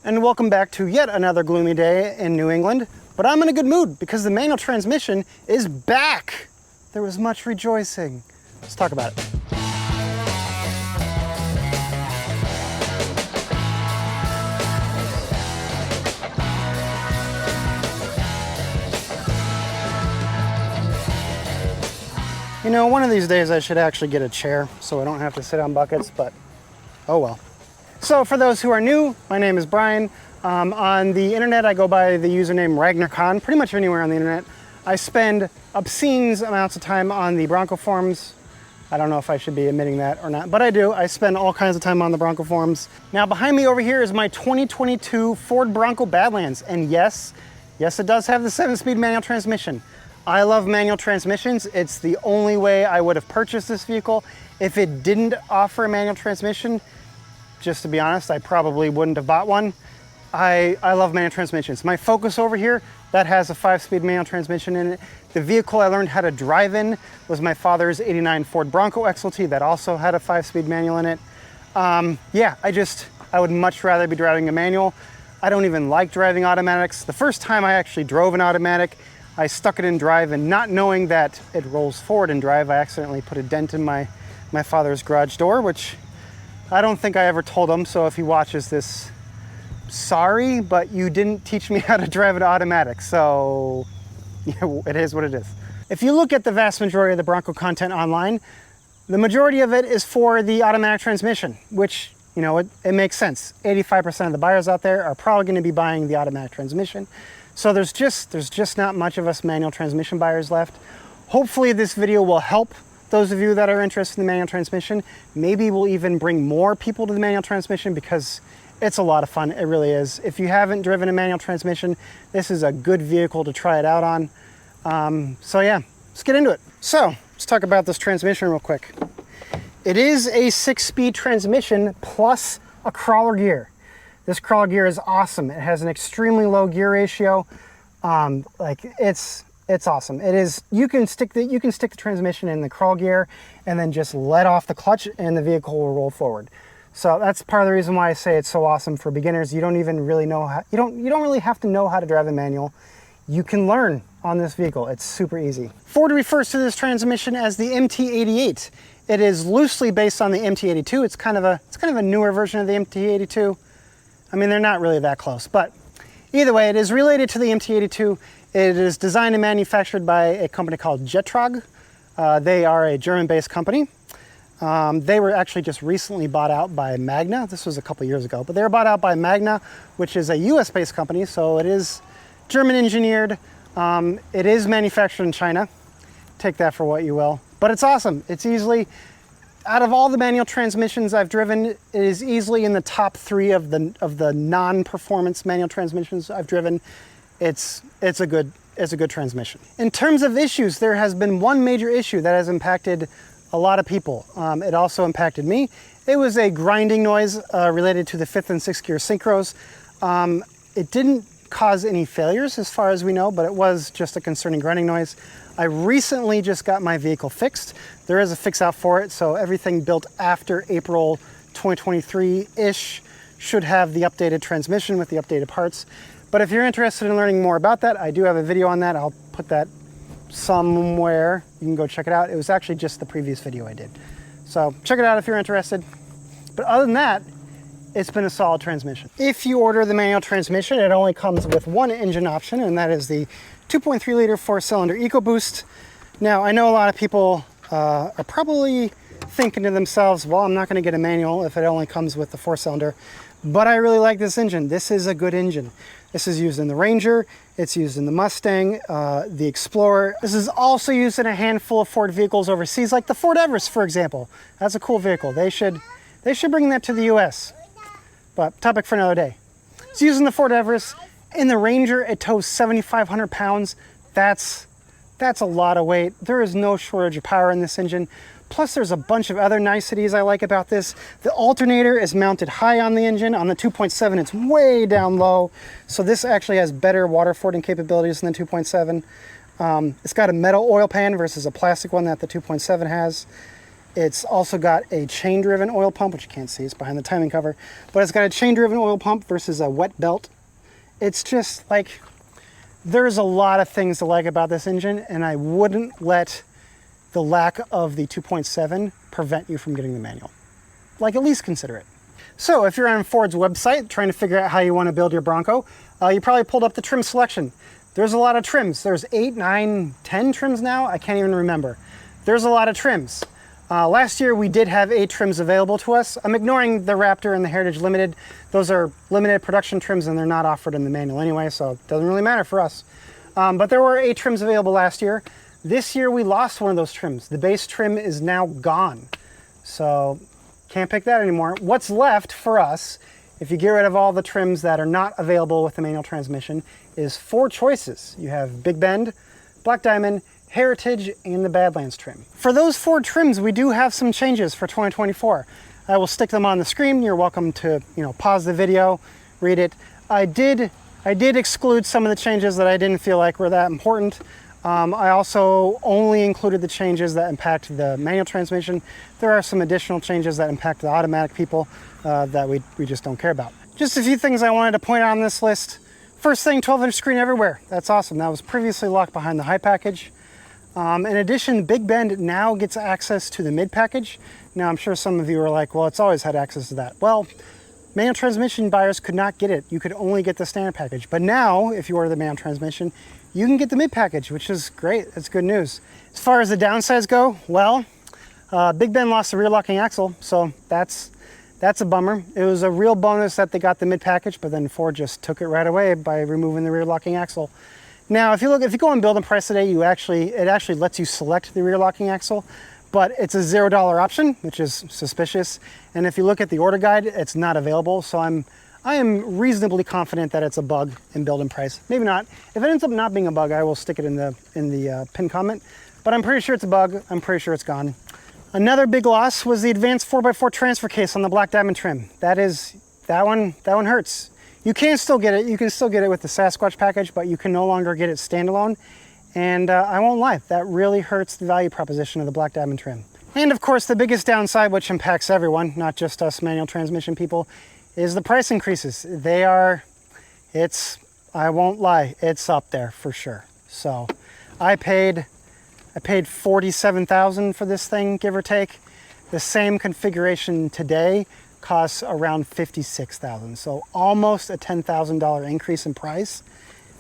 and welcome back to yet another gloomy day in New England. But I'm in a good mood because the manual transmission is back. There was much rejoicing. Let's talk about it. You know, one of these days I should actually get a chair so I don't have to sit on buckets, but oh well. So for those who are new, my name is Brian. On the internet, I go by the username RagnarKon, pretty much anywhere on the internet. I spend obscene amounts of time on the Bronco forums. I don't know if I should be admitting that or not, but I do. I spend all kinds of time on the Bronco forums. Now behind me over here is my 2022 Ford Bronco Badlands. And yes, it does have the 7-speed manual transmission. I love manual transmissions. It's the only way I would have purchased this vehicle. If it didn't offer a manual transmission, just to be honest, I probably wouldn't have bought one. I love manual transmissions. My Focus over here, that has a 5-speed manual transmission in it. The vehicle I learned how to drive in was my father's '89 Ford Bronco XLT that also had a 5-speed manual in it. Yeah, I would much rather be driving a manual. I don't even like driving automatics. The first time I actually drove an automatic, I stuck it in drive, and not knowing that it rolls forward in drive, I accidentally put a dent in my father's garage door, which I don't think I ever told him. So if he watches this, sorry, but you didn't teach me how to drive an automatic. So yeah, it is what it is. If you look at the vast majority of the Bronco content online, the majority of it is for the automatic transmission, which, you know, it makes sense. 85% of the buyers out there are probably going to be buying the automatic transmission. So there's just not much of us manual transmission buyers left. Hopefully this video will help those of you that are interested in the manual transmission. Maybe we'll even bring more people to the manual transmission because it's a lot of fun. It really is. If you haven't driven a manual transmission, this is a good vehicle to try it out on. So yeah, let's get into it. So let's talk about this transmission real quick. It is a 6-speed transmission plus a crawler gear. This crawler gear is awesome. It has an extremely low gear ratio. It's awesome. It is. You can stick the transmission in the crawl gear and then just let off the clutch, and the vehicle will roll forward. So that's part of the reason why I say it's so awesome for beginners. You don't even really know how. You don't really have to know how to drive a manual. You can learn on this vehicle. It's super easy. Ford refers to this transmission as the MT88. It is loosely based on the MT82. It's kind of a newer version of the MT82. I mean, they're not really that close, but either way, it is related to the MT82. It is designed and manufactured by a company called Jetrog. They are a German-based company. They were actually just recently bought out by Magna. This was a couple years ago, but they were bought out by Magna, which is a US-based company, so it is German engineered. It is manufactured in China. Take that for what you will, but it's awesome. It's easily, out of all the manual transmissions I've driven, it is easily in the top 3 of the non-performance manual transmissions I've driven. It's a good transmission. In terms of issues, there has been one major issue that has impacted a lot of people. It also impacted me. It was a grinding noise related to the 5th and 6th gear synchros. It didn't cause any failures as far as we know, but it was just a concerning grinding noise. I recently just got my vehicle fixed. There is a fix out for it, so everything built after April 2023-ish should have the updated transmission with the updated parts. But if you're interested in learning more about that, I do have a video on that. I'll put that somewhere. You can go check it out. It was actually just the previous video I did. So check it out if you're interested. But other than that, it's been a solid transmission. If you order the manual transmission, it only comes with one engine option, and that is the 2.3 liter 4-cylinder EcoBoost. Now, I know a lot of people are probably thinking to themselves, well, I'm not going to get a manual if it only comes with the 4-cylinder, but I really like this engine. This is a good engine. This is used in the Ranger, it's used in the Mustang, the Explorer. This is also used in a handful of Ford vehicles overseas, like the Ford Everest, for example. That's a cool vehicle. They should bring that to the US. But topic for another day. It's used in the Ford Everest. In the Ranger, it tows 7,500 pounds. That's a lot of weight. There is no shortage of power in this engine. Plus, there's a bunch of other niceties I like about this. The alternator is mounted high on the engine. On the 2.7, it's way down low. So this actually has better water fording capabilities than the 2.7. It's got a metal oil pan versus a plastic one that the 2.7 has. It's also got a chain-driven oil pump, which you can't see, it's behind the timing cover, but it's got a chain-driven oil pump versus a wet belt. It's just like, there's a lot of things to like about this engine, and I wouldn't let the lack of the 2.7 prevent you from getting the manual. Like, at least consider it. So if you're on Ford's website trying to figure out how you want to build your Bronco, you probably pulled up the trim selection. There's a lot of trims. There's 8, 9, 10 trims now. I can't even remember. There's a lot of trims. Last year we did have 8 trims available to us. I'm ignoring the Raptor and the Heritage Limited. Those are limited production trims and they're not offered in the manual anyway, so it doesn't really matter for us. But there were 8 trims available last year. This year we lost one of those trims. The base trim is now gone. So can't pick that anymore. What's left for us, if you get rid of all the trims that are not available with the manual transmission, is 4 choices. You have Big Bend, Black Diamond, Heritage, and the Badlands trim. For those 4 trims, we do have some changes for 2024. I will stick them on the screen. You're welcome to, pause the video, read it. I did exclude some of the changes that I didn't feel like were that important. I also only included the changes that impact the manual transmission. There are some additional changes that impact the automatic people that we just don't care about. Just a few things I wanted to point out on this list. First thing, 12-inch screen everywhere. That's awesome. That was previously locked behind the high package. In addition, Big Bend now gets access to the mid package. Now I'm sure some of you are like, well, it's always had access to that. Well, manual transmission buyers could not get it. You could only get the standard package. But now, if you order the manual transmission, you can get the mid package, which is great. That's good news. As far as the downsides go, well, Big Bend lost the rear locking axle, so that's a bummer. It was a real bonus that they got the mid package, but then Ford just took it right away by removing the rear locking axle. Now, if you go on Build and Price today, it actually lets you select the rear locking axle, but it's a $0 option, which is suspicious. And if you look at the order guide, it's not available. So I am reasonably confident that it's a bug in Build and Price. Maybe not. If it ends up not being a bug, I will stick it in the pinned comment. But I'm pretty sure it's a bug. I'm pretty sure it's gone. Another big loss was the advanced 4x4 transfer case on the Black Diamond trim. That one hurts. You can still get it. You can still get it with the Sasquatch package, but you can no longer get it standalone. And I won't lie, that really hurts the value proposition of the Black Diamond trim. And of course, the biggest downside, which impacts everyone, not just us manual transmission people, is the price increases. I won't lie, it's up there for sure. So I paid $47,000 for this thing, give or take. The same configuration today costs around $56,000. So almost a $10,000 increase in price.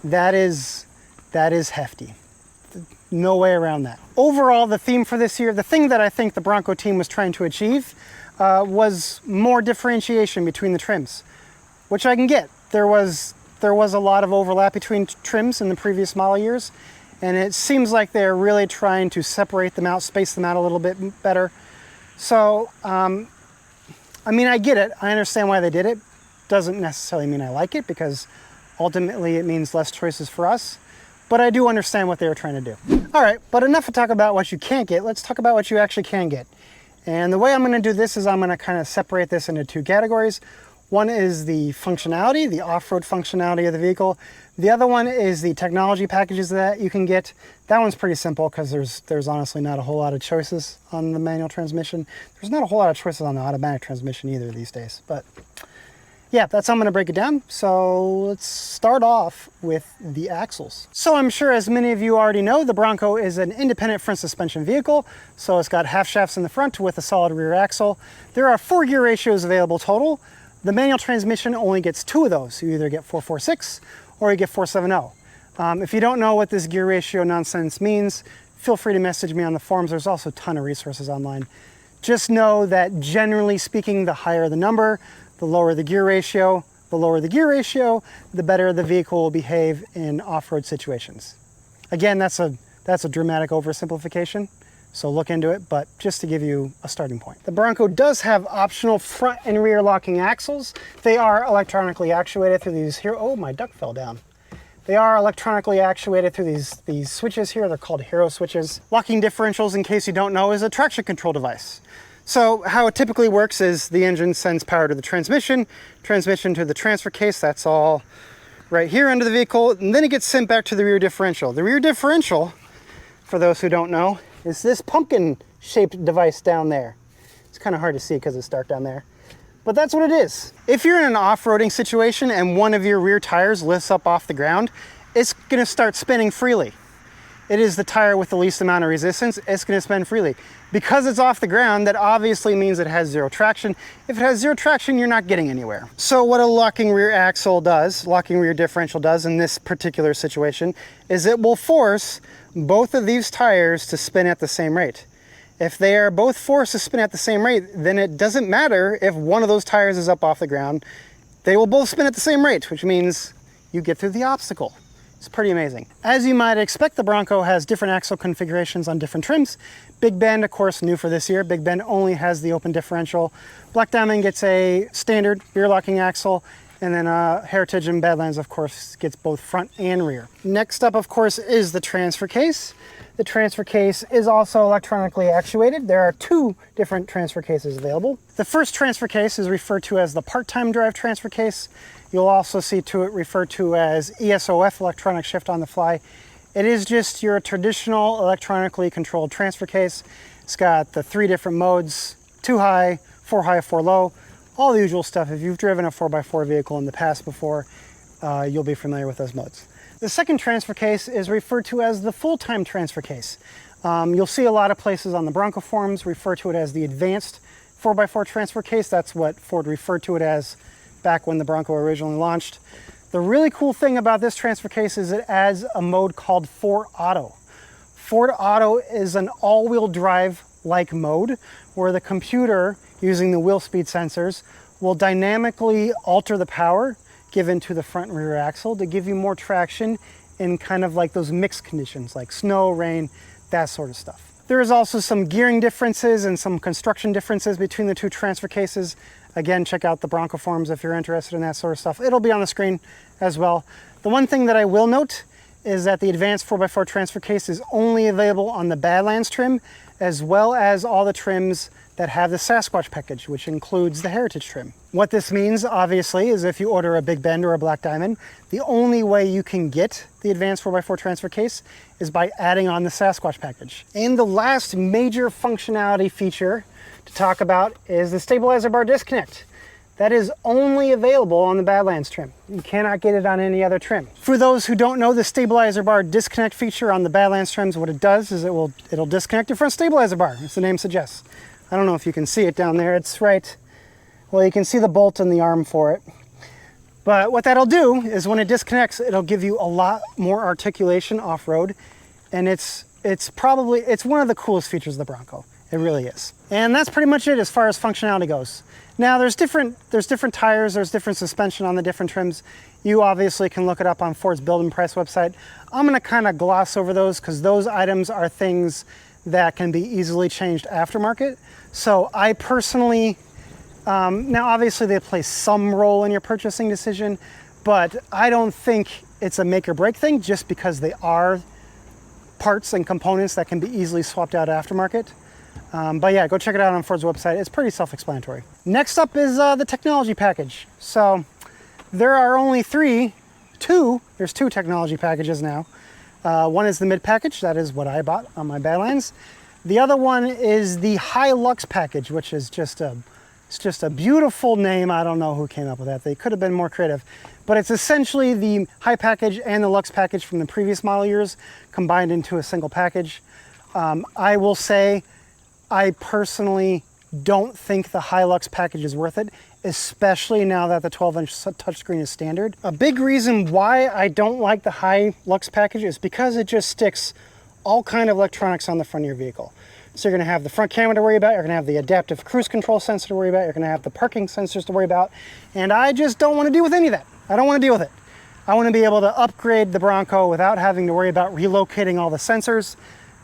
That is hefty. No way around that. Overall, the theme for this year, the thing that I think the Bronco team was trying to achieve was more differentiation between the trims, which I can get. There was a lot of overlap between trims in the previous model years, and it seems like they're really trying to separate them out, space them out a little bit better. So, I mean, I get it. I understand why they did it. Doesn't necessarily mean I like it, because ultimately it means less choices for us. But I do understand what they were trying to do. All right, but enough to talk about what you can't get. Let's talk about what you actually can get. And the way I'm going to do this is I'm going to kind of separate this into 2 categories. One is the functionality, the off-road functionality of the vehicle. The other one is the technology packages that you can get. That one's pretty simple because there's honestly not a whole lot of choices on the manual transmission. There's not a whole lot of choices on the automatic transmission either these days. But yeah, that's how I'm going to break it down. So let's start off with the axles. So I'm sure as many of you already know, the Bronco is an independent front suspension vehicle. So it's got half shafts in the front with a solid rear axle. There are 4 gear ratios available total. The manual transmission only gets 2 of those. You either get 4/4/6 or you get 4/7/0. If you don't know what this gear ratio nonsense means, feel free to message me on the forums. There's also a ton of resources online. Just know that generally speaking, the higher the number, the lower the gear ratio. The lower the gear ratio, the better the vehicle will behave in off-road situations. Again, that's a dramatic oversimplification, so look into it, but just to give you a starting point. The Bronco does have optional front and rear locking axles. They are electronically actuated through these here. Oh, my duck fell down. They are electronically actuated through these switches here. They're called hero switches. Locking differentials, in case you don't know, is a traction control device. So how it typically works is the engine sends power to the transmission to the transfer case. That's all right here under the vehicle, and then it gets sent back to the rear differential. The rear differential, for those who don't know, is this pumpkin-shaped device down there. It's kind of hard to see because it's dark down there. But that's what it is. If you're in an off-roading situation and one of your rear tires lifts up off the ground, it's gonna start spinning freely. It is the tire with the least amount of resistance. It's gonna spin freely. Because it's off the ground, that obviously means it has zero traction. If it has zero traction, you're not getting anywhere. So what a locking rear axle does, locking rear differential does in this particular situation, is it will force both of these tires to spin at the same rate. If they are both forced to spin at the same rate, then it doesn't matter if one of those tires is up off the ground. They will both spin at the same rate, which means you get through the obstacle. It's pretty amazing. As you might expect, the Bronco has different axle configurations on different trims. Big Bend, of course, new for this year. Big Bend only has the open differential. Black Diamond gets a standard rear locking axle, and then Heritage and Badlands, of course, gets both front and rear. Next up, of course, is the transfer case. The transfer case is also electronically actuated. There are two different transfer cases available. The first transfer case is referred to as the part-time drive transfer case. You'll also see to it referred to as ESOF, electronic shift on the fly. It is just your traditional electronically controlled transfer case. It's got the 3 different modes, 2 high, 4 high, 4 low, all the usual stuff. If you've driven a 4x4 vehicle in the past before, you'll be familiar with those modes. The second transfer case is referred to as the full-time transfer case. You'll see a lot of places on the Bronco forums refer to it as the advanced 4x4 transfer case. That's what Ford referred to it as back when the Bronco originally launched. The really cool thing about this transfer case is it adds a mode called Ford Auto. Ford Auto is an all-wheel drive-like mode where the computer, using the wheel speed sensors, will dynamically alter the power given to the front and rear axle to give you more traction in kind of like those mixed conditions like snow, rain, that sort of stuff. There is also some gearing differences and some construction differences between the two transfer cases. Again, check out the Bronco forums if you're interested in that sort of stuff. It'll be on the screen as well. The one thing that I will note is that the advanced 4x4 transfer case is only available on the Badlands trim, as well as all the trims that have the Sasquatch package, which includes the Heritage trim. What this means, obviously, is if you order a Big Bend or a Black Diamond, the only way you can get the advanced 4x4 transfer case is by adding on the Sasquatch package. And the last major functionality feature to talk about is the stabilizer bar disconnect. That is only available on the Badlands trim. You cannot get it on any other trim. For those who don't know, the stabilizer bar disconnect feature on the Badlands trims, what it does is it'll disconnect your front stabilizer bar, as the name suggests. I don't know if you can see it down there. It's right, well, you can see the bolt and the arm for it. But what that'll do is when it disconnects, it'll give you a lot more articulation off-road. And it's one of the coolest features of the Bronco. It really is. And that's pretty much it as far as functionality goes. Now there's different tires, there's different suspension on the different trims. You obviously can look it up on Ford's Build and Price website. I'm gonna kind of gloss over those because those items are things that can be easily changed aftermarket. So I personally, now obviously they play some role in your purchasing decision, but I don't think it's a make or break thing just because they are parts and components that can be easily swapped out aftermarket. But yeah, go check it out on Ford's website. It's pretty self-explanatory. Next up is the technology package. So there are only there's two technology packages now. One is the mid package, that is what I bought on my Badlands. The other one is the High Lux package, which is just a beautiful name. I don't know who came up with that. They could have been more creative. But it's essentially the High package and the Lux package from the previous model years combined into a single package. I will say, I personally don't think the High Lux package is worth it, especially now that the 12-inch touchscreen is standard. A big reason why I don't like the High Lux package is because it just sticks all kind of electronics on the front of your vehicle. So you're gonna have the front camera to worry about, you're gonna have the adaptive cruise control sensor to worry about, you're gonna have the parking sensors to worry about, and I just don't wanna deal with any of that. I don't wanna deal with it. I wanna be able to upgrade the Bronco without having to worry about relocating all the sensors,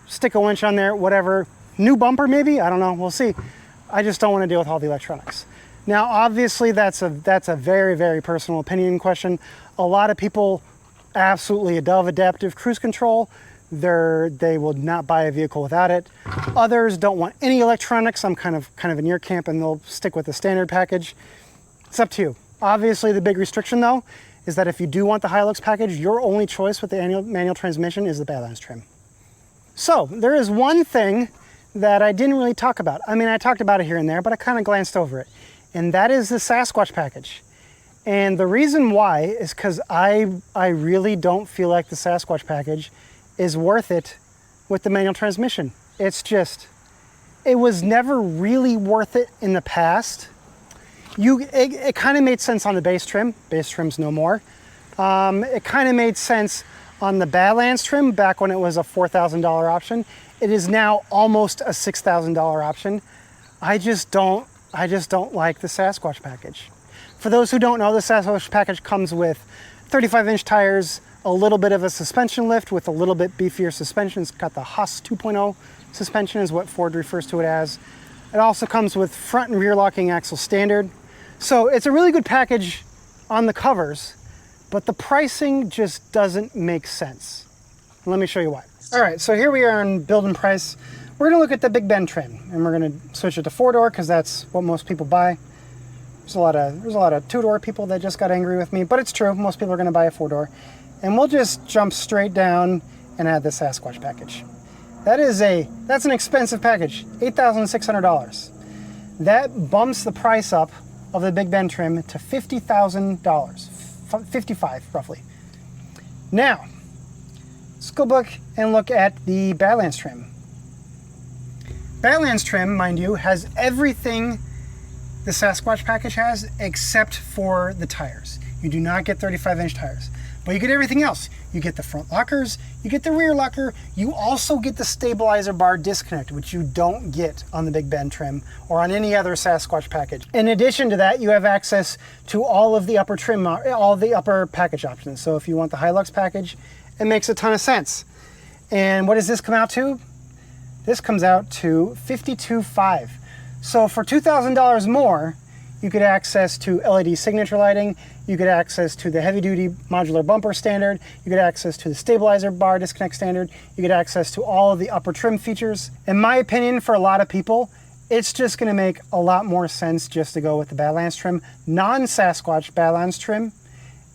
stick a winch on there, whatever. New bumper maybe, I don't know, we'll see. I just don't wanna deal with all the electronics. Now, obviously that's a very, very personal opinion question. A lot of people absolutely love adaptive cruise control. They will not buy a vehicle without it. Others don't want any electronics. I'm kind of in your camp and they'll stick with the standard package. It's up to you. Obviously the big restriction though, is that if you do want the Hilux package, your only choice with the manual transmission is the Badlands trim. So there is one thing that I didn't really talk about. I mean, I talked about it here and there, but I kind of glanced over it. And that is the Sasquatch package. And the reason why is because I really don't feel like the Sasquatch package is worth it with the manual transmission. It's just, it was never really worth it in the past. It kind of made sense on the base trim. Base trim's no more. It kind of made sense on the Badlands trim back when it was a $4,000 option. It is now almost a $6,000 option. I just don't like the Sasquatch package. For those who don't know, the Sasquatch package comes with 35-inch tires, a little bit of a suspension lift with a little bit beefier suspension. It's got the Haas 2.0 suspension is what Ford refers to it as. It also comes with front and rear locking axle standard. So it's a really good package on the covers, but the pricing just doesn't make sense. Let me show you why. All right, so here we are on build and price. We're gonna look at the Big Bend trim, and we're gonna switch it to 4-door because that's what most people buy. There's a lot of 2-door people that just got angry with me, but it's true. Most people are gonna buy a 4-door. And we'll just jump straight down and add the Sasquatch package. That's an expensive package, $8,600. That bumps the price up of the Big Bend trim to $50,000, $55 roughly. Now, let's go back and look at the Badlands trim. Badlands trim, mind you, has everything the Sasquatch package has except for the tires. You do not get 35-inch tires, but you get everything else. You get the front lockers, you get the rear locker, you also get the stabilizer bar disconnect, which you don't get on the Big Bend trim or on any other Sasquatch package. In addition to that, you have access to all of the upper trim, all the upper package options. So if you want the Hilux package, it makes a ton of sense. And what does this come out to? This comes out to $52,500. So for $2,000 more, you get access to LED signature lighting, you get access to the heavy duty modular bumper standard, you get access to the stabilizer bar disconnect standard, you get access to all of the upper trim features. In my opinion, for a lot of people, it's just gonna make a lot more sense just to go with the Badlands trim, non-Sasquatch Badlands trim,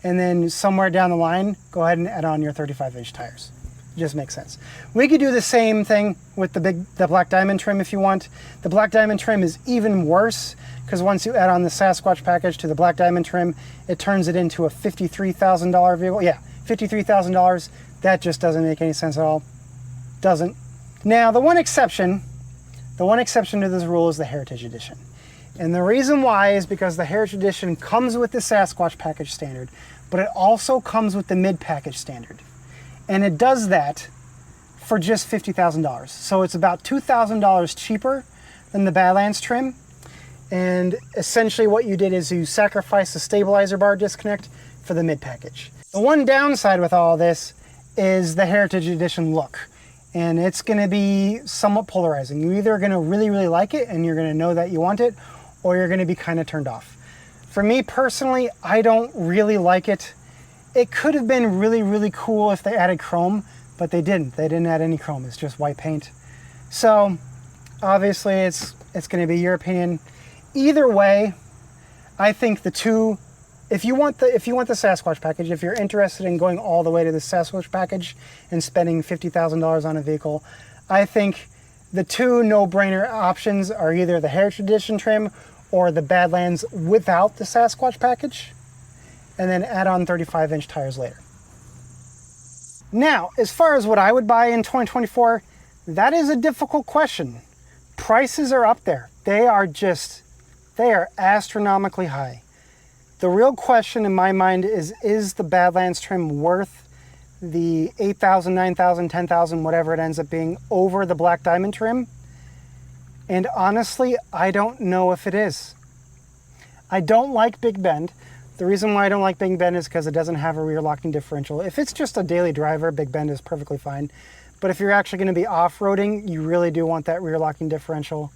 and then somewhere down the line, go ahead and add on your 35-inch tires. It just makes sense. We could do the same thing with the Black Diamond trim if you want. The Black Diamond trim is even worse because once you add on the Sasquatch package to the Black Diamond trim, it turns it into a $53,000 vehicle. Yeah, $53,000. That just doesn't make any sense at all. Doesn't. Now, the one exception to this rule is the Heritage Edition. And the reason why is because the Heritage Edition comes with the Sasquatch package standard, but it also comes with the mid package standard. And it does that for just $50,000. So it's about $2,000 cheaper than the Badlands trim. And essentially what you did is you sacrificed the stabilizer bar disconnect for the mid package. The one downside with all this is the Heritage Edition look. And it's gonna be somewhat polarizing. You're either gonna really, really like it and you're gonna know that you want it, or you're gonna be kind of turned off. For me personally, I don't really like it. It could have been really, really cool if they added chrome, but they didn't. They didn't add any chrome. It's just white paint. So obviously it's going to be your opinion. Either way, I think the two, if you want the Sasquatch package, if you're interested in going all the way to the Sasquatch package and spending $50,000 on a vehicle, I think the two no-brainer options are either the Heritage Edition trim or the Badlands without the Sasquatch package, and then add on 35-inch tires later. Now, as far as what I would buy in 2024, that is a difficult question. Prices are up there. They are astronomically high. The real question in my mind is the Badlands trim worth the $8,000, $9,000, $10,000, whatever it ends up being, over the Black Diamond trim? And honestly, I don't know if it is. I don't like Big Bend. The reason why I don't like Big Bend is because it doesn't have a rear locking differential. If it's just a daily driver, Big Bend is perfectly fine. But if you're actually going to be off-roading, you really do want that rear locking differential.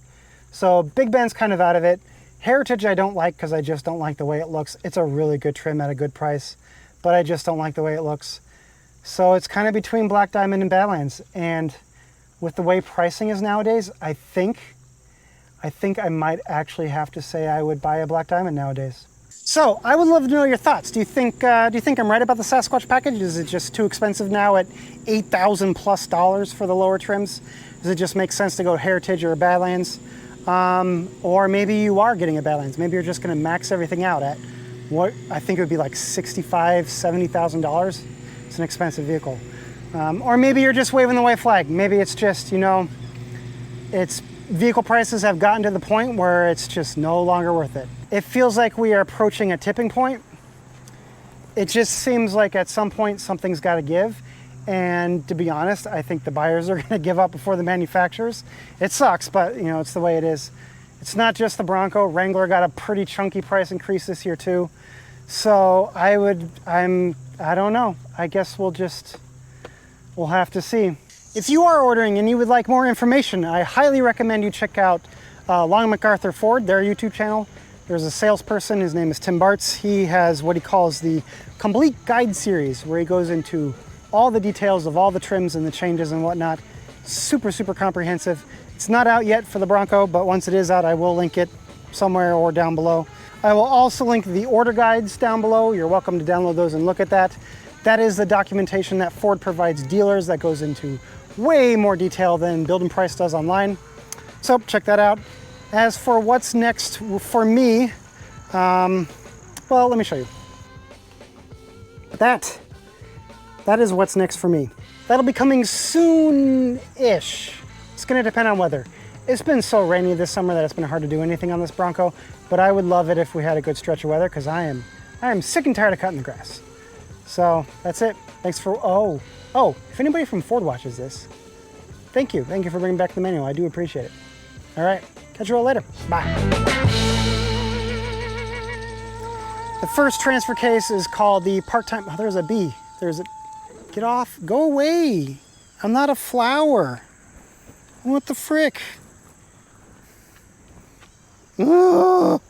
So Big Bend's kind of out of it. Heritage I don't like because I just don't like the way it looks. It's a really good trim at a good price, but I just don't like the way it looks. So it's kind of between Black Diamond and Badlands. And with the way pricing is nowadays, I think I might actually have to say I would buy a Black Diamond nowadays. So I would love to know your thoughts. Do you think I'm right about the Sasquatch package? Is it just too expensive now at $8,000+ for the lower trims? Does it just make sense to go Heritage or a Badlands? Or maybe you are getting a Badlands. Maybe you're just going to max everything out at what I think it would be like $65,000, $70,000. It's an expensive vehicle. Or maybe you're just waving the white flag. Maybe it's just, you know, vehicle prices have gotten to the point where it's just no longer worth it. It feels like we are approaching a tipping point. It just seems like at some point something's got to give. And to be honest, I think the buyers are going to give up before the manufacturers. It sucks, but you know, it's the way it is. It's not just the Bronco. Wrangler got a pretty chunky price increase this year too. So I don't know. I guess we'll have to see. If you are ordering and you would like more information, I highly recommend you check out Long MacArthur Ford, their YouTube channel. There's a salesperson, his name is Tim Bartz. He has what he calls the Complete Guide Series, where he goes into all the details of all the trims and the changes and whatnot. Super, super comprehensive. It's not out yet for the Bronco, but once it is out, I will link it somewhere or down below. I will also link the order guides down below. You're welcome to download those and look at that. That is the documentation that Ford provides dealers that goes into way more detail than Build and Price does online. So check that out. As for what's next for me, well, let me show you. That is what's next for me. That'll be coming soon-ish. It's gonna depend on weather. It's been so rainy this summer that it's been hard to do anything on this Bronco, but I would love it if we had a good stretch of weather because I am sick and tired of cutting the grass. So that's it. Thanks for, oh, if anybody from Ford watches this, thank you. Thank you for bringing back the manual. I do appreciate it. All right, catch you all later. Bye. The first transfer case is called the part-time, oh, there's a bee. Get off, go away. I'm not a flower. What the frick? Ugh.